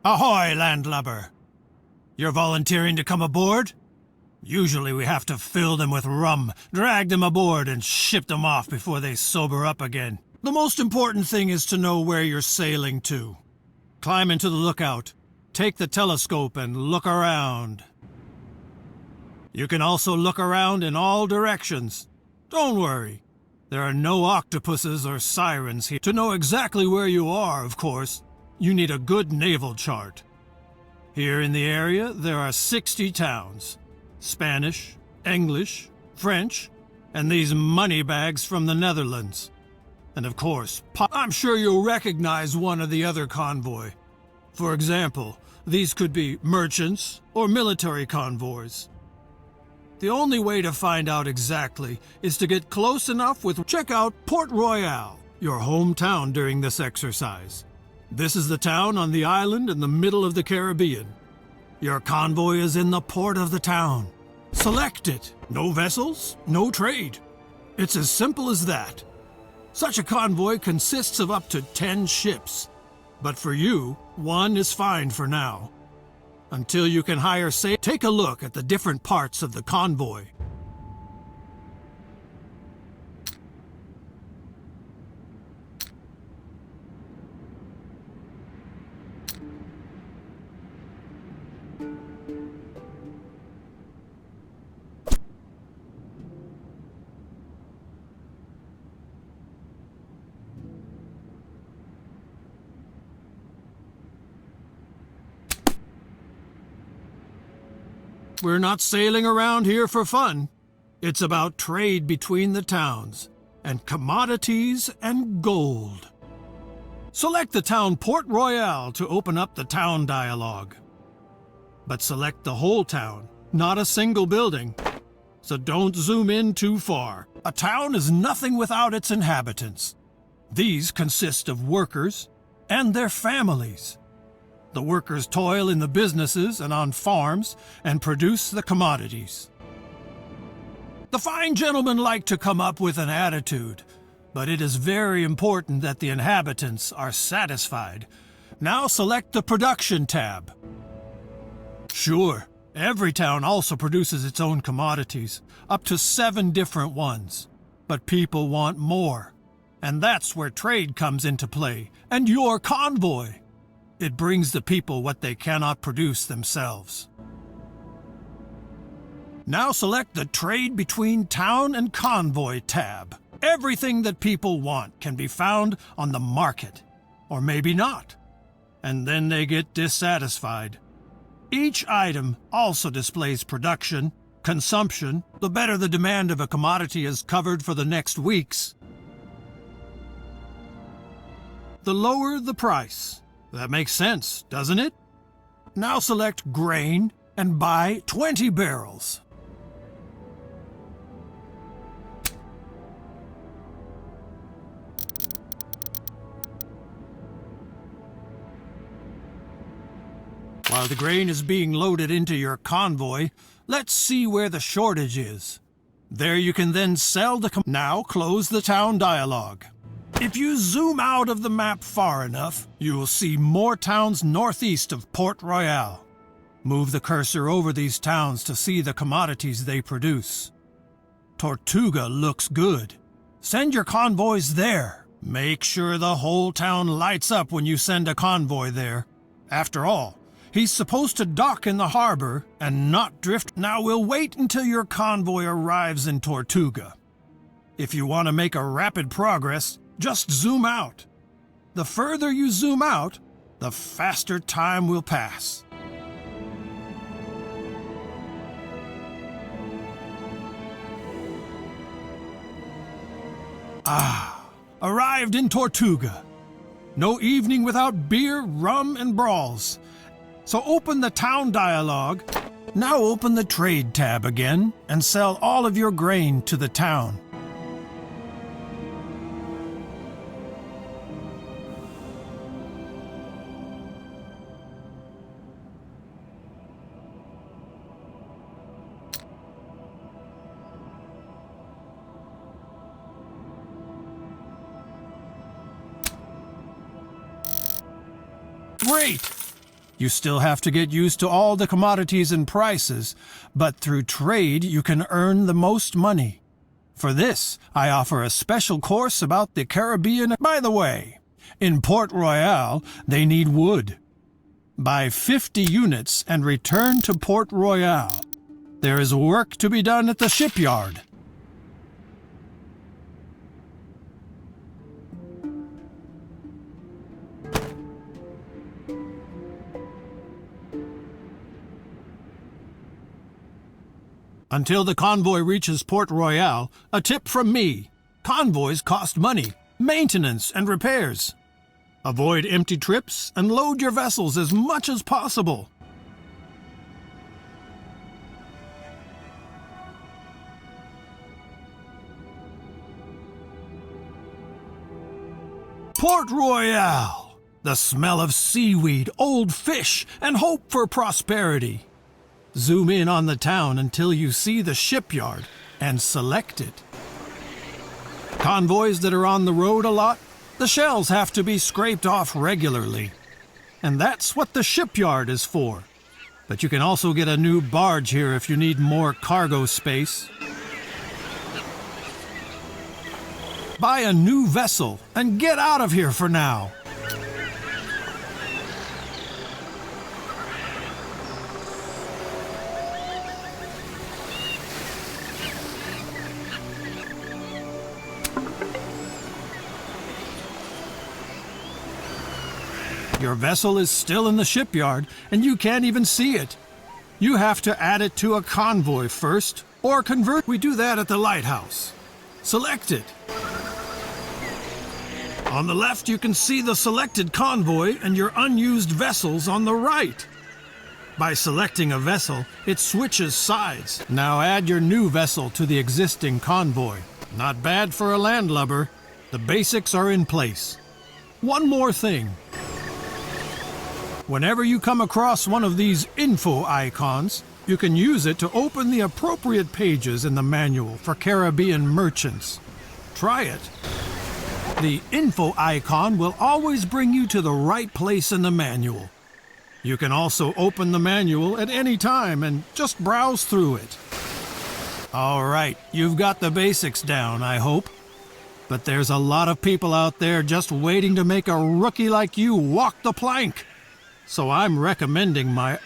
Ahoy, landlubber! You're volunteering to come aboard? Usually we have to fill them with rum, drag them aboard, and ship them off before they sober up again. The most important thing is to know where you're sailing to. Climb into the lookout, take the telescope, and look around. You can also look around in all directions. Don't worry. There are no octopuses or sirens here. To know exactly where you are, of course, you need a good naval chart. Here in the area, there are 60 towns. Spanish, English, French, and these money bags from the Netherlands. And of course, I'm sure you'll recognize one or the other convoy. For example, these could be merchants or military convoys. The only way to find out exactly is to get close enough with check out Port Royale, your hometown during this exercise. This is the town on the island in the middle of the Caribbean. Your convoy is in the port of the town. Select it. No vessels, no trade. It's as simple as that. Such a convoy consists of up to 10 ships. But for you, one is fine for now. Until you can hire sail, take a look at the different parts of the convoy. We're not sailing around here for fun. It's about trade between the towns, and commodities and gold. Select the town Port Royale to open up the town dialogue. But select the whole town, not a single building. So don't zoom in too far. A town is nothing without its inhabitants. These consist of workers and their families. The workers toil in the businesses and on farms and produce the commodities. The fine gentlemen like to come up with an attitude, but it is very important that the inhabitants are satisfied. Now select the production tab. Sure, every town also produces its own commodities, up to 7 different ones. But people want more, and that's where trade comes into play, and your convoy. It brings the people what they cannot produce themselves. Now select the Trade Between Town and Convoy tab. Everything that people want can be found on the market, or maybe not, and then they get dissatisfied. Each item also displays production, consumption. The better the demand of a commodity is covered for the next weeks, the lower the price. That makes sense, doesn't it? Now select grain and buy 20 barrels. While the grain is being loaded into your convoy, let's see where the shortage is. There you can then sell the Now close the town dialogue. If you zoom out of the map far enough, you will see more towns northeast of Port Royale. Move the cursor over these towns to see the commodities they produce. Tortuga looks good. Send your convoys there. Make sure the whole town lights up when you send a convoy there. After all, he's supposed to dock in the harbor and not drift. Now we'll wait until your convoy arrives in Tortuga. If you want to make a rapid progress, just zoom out. The further you zoom out, the faster time will pass. Arrived in Tortuga. No evening without beer, rum, and brawls. So open the town dialogue. Now open the trade tab again and sell all of your grain to the town. Great! You still have to get used to all the commodities and prices, but through trade you can earn the most money. For this, I offer a special course about the Caribbean. By the way, in Port Royale, they need wood. Buy 50 units and return to Port Royale. There is work to be done at the shipyard. Until the convoy reaches Port Royale, a tip from me. Convoys cost money, maintenance, and repairs. Avoid empty trips and load your vessels as much as possible. Port Royale! The smell of seaweed, old fish, and hope for prosperity. Zoom in on the town until you see the shipyard and select it. Convoys that are on the road a lot, the shells have to be scraped off regularly. And that's what the shipyard is for. But you can also get a new barge here if you need more cargo space. Buy a new vessel and get out of here for now. Your vessel is still in the shipyard, and you can't even see it. You have to add it to a convoy first, or convert. We do that at the lighthouse. Select it. On the left, you can see the selected convoy and your unused vessels on the right. By selecting a vessel, it switches sides. Now add your new vessel to the existing convoy. Not bad for a landlubber. The basics are in place. One more thing. Whenever you come across one of these info icons, you can use it to open the appropriate pages in the manual for Caribbean merchants. Try it. The info icon will always bring you to the right place in the manual. You can also open the manual at any time and just browse through it. All right, you've got the basics down, I hope. But there's a lot of people out there just waiting to make a rookie like you walk the plank. So I'm recommending my...